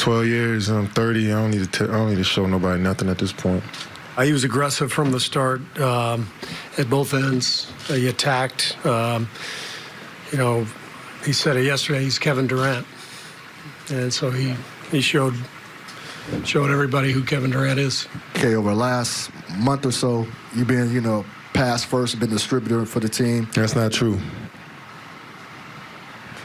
12 years and I'm 30. I don't need to show nobody nothing at this point. He was aggressive from the start at both ends. He attacked. You know, he said it yesterday. He's Kevin Durant, and so he showed everybody who Kevin Durant is. Okay, over the last month or so, you've been, you know, pass first, been distributor for the team. That's not true.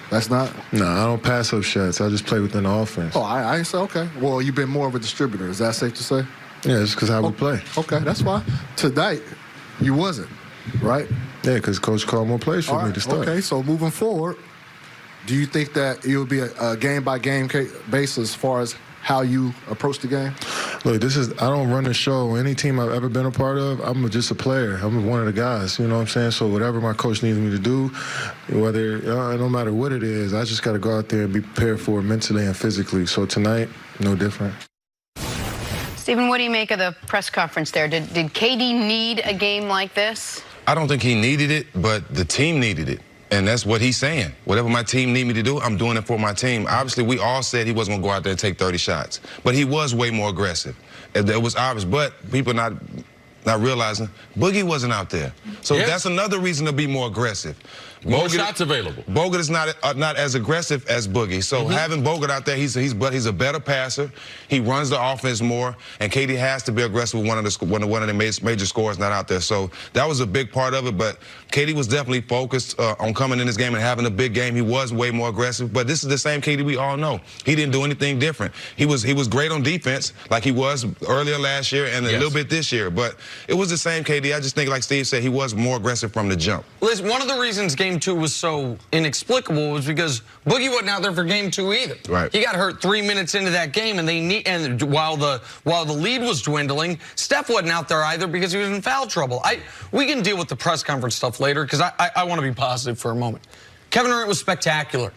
That's not? No, I don't pass up shots. I just play within the offense. Oh, I say, okay. Well, you've been more of a distributor. Is that safe to say? Yeah, it's because how we play. Okay, that's fine. Tonight, you wasn't, right? Yeah, because Coach called more plays for me to start. Okay, so moving forward, do you think that it will be a game-by-game basis as far as how you approach the game? Look, I don't run the show. Any team I've ever been a part of, I'm just a player. I'm one of the guys, you know what I'm saying? So whatever my coach needs me to do, whether, no matter what it is, I just got to go out there and be prepared for it mentally and physically. So tonight, no different. Stephen, what do you make of the press conference there? Did KD need a game like this? I don't think he needed it, but the team needed it. And that's what he's saying. Whatever my team need me to do, I'm doing it for my team. Obviously, we all said he wasn't going to go out there and take 30 shots. But he was way more aggressive. It was obvious. But people not realizing Boogie wasn't out there. So that's another reason to be more aggressive. More shots available. Bogut is not as aggressive as Boogie. So having Bogut out there, he's a better passer. He runs the offense more, and KD has to be aggressive with one of the major scorers not out there. So that was a big part of it. But KD was definitely focused on coming in this game and having a big game. He was way more aggressive. But this is the same KD we all know. He didn't do anything different. He was great on defense, like he was earlier last year and a little bit this year. But it was the same KD. I just think, like Steve said, he was more aggressive from the jump. Listen, one of the reasons Game 2 was so inexplicable was because Boogie wasn't out there for Game 2 either. Right. He got hurt 3 minutes into that game, and while the lead was dwindling, Steph wasn't out there either because he was in foul trouble. We can deal with the press conference stuff later because I want to be positive for a moment. Kevin Durant was spectacular.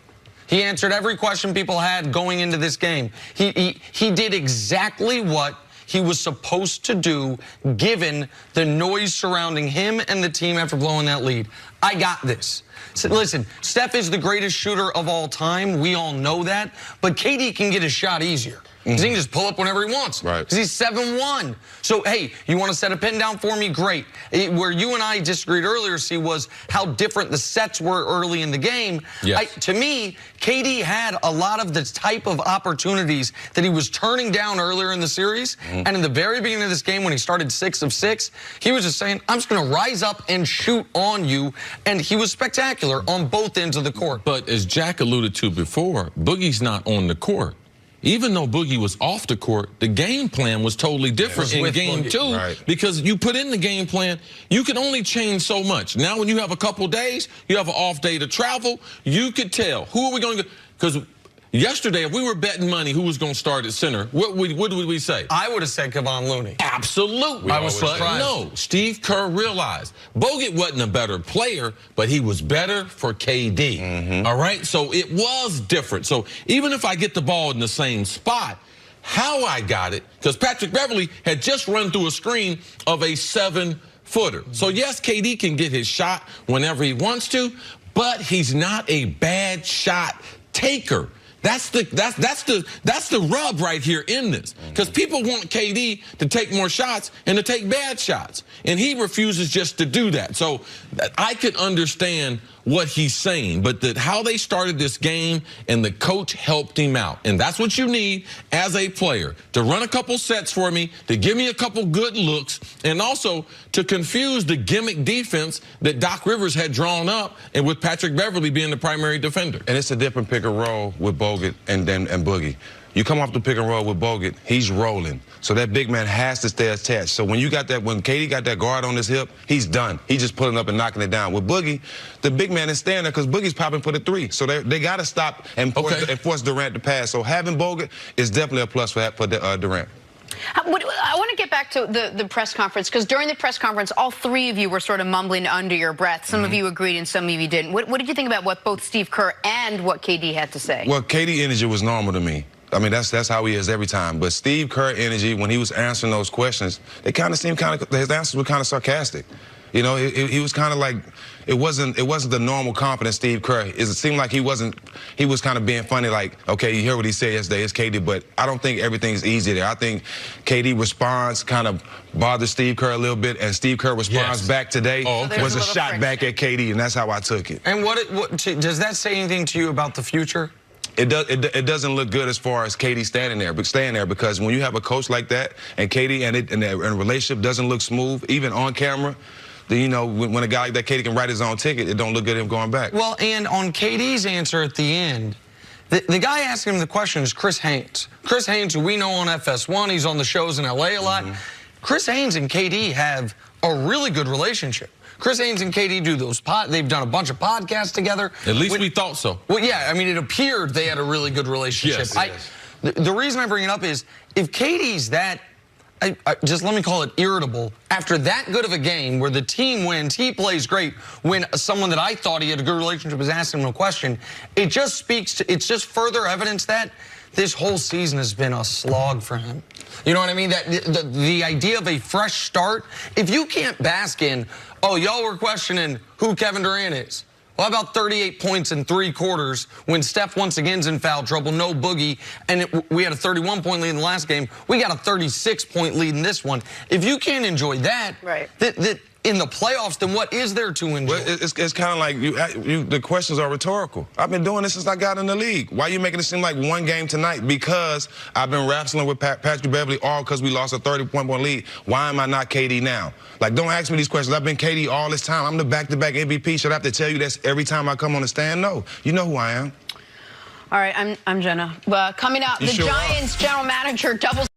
He answered every question people had going into this game. He did exactly what he was supposed to do, given the noise surrounding him and the team after blowing that lead. I got this. So listen, Steph is the greatest shooter of all time. We all know that. But KD can get his shot easier. Because he can just pull up whenever he wants. Right. Because he's 7'1". So, hey, you want to set a pin down for me? Great. Where you and I disagreed earlier, see, was how different the sets were early in the game. Yes. To me, KD had a lot of the type of opportunities that he was turning down earlier in the series. And in the very beginning of this game, when he started 6 of 6, he was just saying, I'm just going to rise up and shoot on you. And he was spectacular on both ends of the court. But as Jack alluded to before, Boogie's not on the court. Even though Boogie was off the court, the game plan was totally different in Game 2 because you put in the game plan, you can only change so much. Now when you have a couple days, you have an off day to travel, you could tell who are we going to get, because yesterday, if we were betting money who was going to start at center, what would we say? I would have said Kevon Looney. Absolutely. I was surprised. No, Steve Kerr realized Bogut wasn't a better player, but he was better for KD. All right? So it was different. So even if I get the ball in the same spot, how I got it, because Patrick Beverly had just run through a screen of a 7-footer. So yes, KD can get his shot whenever he wants to, but he's not a bad shot taker. That's the rub right here in this, because people want KD to take more shots and to take bad shots, and he refuses just to do that. So I could understand what he's saying, but how they started this game and the coach helped him out, and that's what you need as a player, to run a couple sets for me, to give me a couple good looks, and also to confuse the gimmick defense that Doc Rivers had drawn up, and with Patrick Beverly being the primary defender. And it's a different pick and roll with Bogut and Boogie. You come off the pick and roll with Bogut, he's rolling. So that big man has to stay attached. So when KD got that guard on his hip, he's done. He's just pulling up and knocking it down. With Boogie, the big man is standing there because Boogie's popping for the 3. So they got to stop and force Durant to pass. So having Bogut is definitely a plus for Durant. I want to get back to the press conference, because during the press conference, all 3 of you were sort of mumbling under your breath. Some of you agreed and some of you didn't. What did you think about what both Steve Kerr and what KD had to say? Well, KD energy was normal to me. I mean, that's how he is every time. But Steve Kerr energy, when he was answering those questions, they kind of seemed his answers were kind of sarcastic. You know, he was kind of like, it wasn't the normal confident Steve Kerr. It seemed like he was kind of being funny, like, okay, you hear what he said yesterday, it's KD, but I don't think everything's easy there. I think KD response kind of bothered Steve Kerr a little bit, and Steve Kerr response back today was a shot back at KD, and that's how I took it. And what does that say anything to you about the future? It doesn't look good as far as KD staying there because when you have a coach like that and KD and the relationship doesn't look smooth, even on camera, then, you know, when a guy like that, KD can write his own ticket, it don't look good him going back. Well, and on KD's answer at the end, the guy asking him the question is Chris Haynes. Chris Haynes, who we know on FS1, he's on the shows in LA a lot. Chris Haynes and KD have a really good relationship. Chris Haynes and KD do those they've done a bunch of podcasts together. At least we thought so. Well, yeah, I mean, it appeared they had a really good relationship. Yes. The reason I bring it up is if KD's that, just let me call it irritable, after that good of a game where the team wins, he plays great, when someone that I thought he had a good relationship was asking him a question, it just speaks to, it's just further evidence that this whole season has been a slog for him. You know what I mean? That the idea of a fresh start, if you can't bask in, oh, y'all were questioning who Kevin Durant is. Well, how about 38 points in 3 quarters when Steph once again's in foul trouble, no Boogie, and we had a 31-point lead in the last game. We got a 36-point lead in this one. If you can't enjoy that, in the playoffs, then what is there to enjoy? Well, it's kind of like the questions are rhetorical. I've been doing this since I got in the league. Why are you making it seem like one game tonight? Because I've been wrestling with Patrick Beverly all because we lost a 30-point lead. Why am I not KD now? Like, don't ask me these questions. I've been KD all this time. I'm the back-to-back MVP. Should I have to tell you this every time I come on the stand? No. You know who I am. All right, I'm Jenna. Coming out, the Giants general manager doubles